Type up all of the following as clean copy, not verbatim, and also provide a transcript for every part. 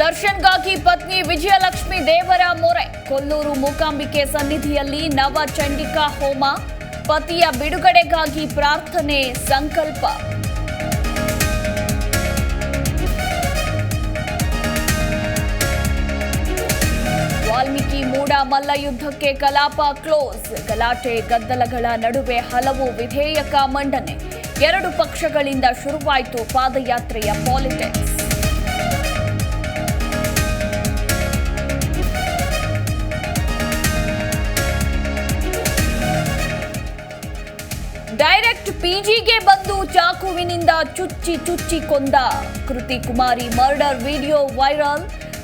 ದರ್ಶನ್ಗಾಗಿ ಪತ್ನಿ ವಿಜಯಲಕ್ಷ್ಮಿ ದೇವರ ಮೊರೆ. ಕೊಲ್ಲೂರು ಮೂಕಾಂಬಿಕೆ ಸನ್ನಿಧಿಯಲ್ಲಿ ನವ ಚಂಡಿಕಾ ಹೋಮ. ಪತಿಯ ಬಿಡುಗಡೆಗಾಗಿ ಪ್ರಾರ್ಥನೆ ಸಂಕಲ್ಪ. ವಾಲ್ಮೀಕಿ ಮೂಡ ಮಲ್ಲ ಯುದ್ಧಕ್ಕೆ ಕಲಾಪ ಕ್ಲೋಸ್. ಗಲಾಟೆ ಗದ್ದಲಗಳ ನಡುವೆ ಹಲವು ವಿಧೇಯಕ ಮಂಡನೆ. ಎರಡು ಪಕ್ಷಗಳಿಂದ ಶುರುವಾಯಿತು ಪಾದಯಾತ್ರೆಯ ಪಾಲಿಟಿಕ್ಸ್. ಡೈರೆಕ್ಟ್ ಪಿಜಿಗೆ ಬಂದು ಚಾಕುವಿನಿಂದ ಚುಚ್ಚಿ ಕೊಂದ. ಕೃತಿ ಕುಮಾರಿ ಮರ್ಡರ್ ವಿಡಿಯೋ ವೈರಲ್.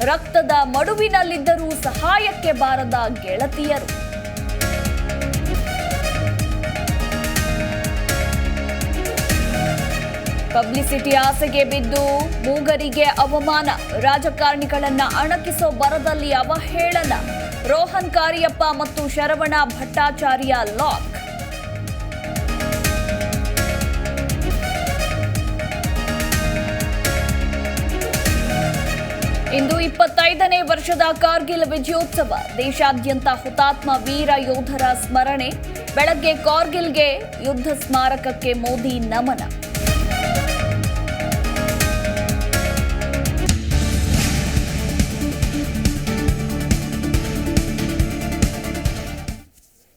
ರಕ್ತದ ಮಡುವಿನಲ್ಲಿದ್ದರೂ ಸಹಾಯಕ್ಕೆ ಬಾರದ ಗೆಳತಿಯರು. ಪಬ್ಲಿಸಿಟಿ ಆಸೆಗೆ ಬಿದ್ದು ಮೂಗರಿಗೆ ಅವಮಾನ. ರಾಜಕಾರಣಿಗಳನ್ನ ಅಣಕಿಸೋ ಬರದಲ್ಲಿ ಅವಹೇಳನ. ರೋಹನ್ ಕಾರಿಯಪ್ಪ ಮತ್ತು ಶರವಣ ಭಟ್ಟಾಚಾರ್ಯ ಲಾಕ್. ಇಂದು 25ನೇ ವರ್ಷದ ಕಾರ್ಗಿಲ್ ವಿಜಯೋತ್ಸವ. ದೇಶಾದ್ಯಂತ ಹುತಾತ್ಮ ವೀರ ಯೋಧರ ಸ್ಮರಣೆ. ಬೆಳಗ್ಗೆ ಕಾರ್ಗಿಲ್ಗೆ ಯುದ್ಧ ಸ್ಮಾರಕಕ್ಕೆ ಮೋದಿ ನಮನ.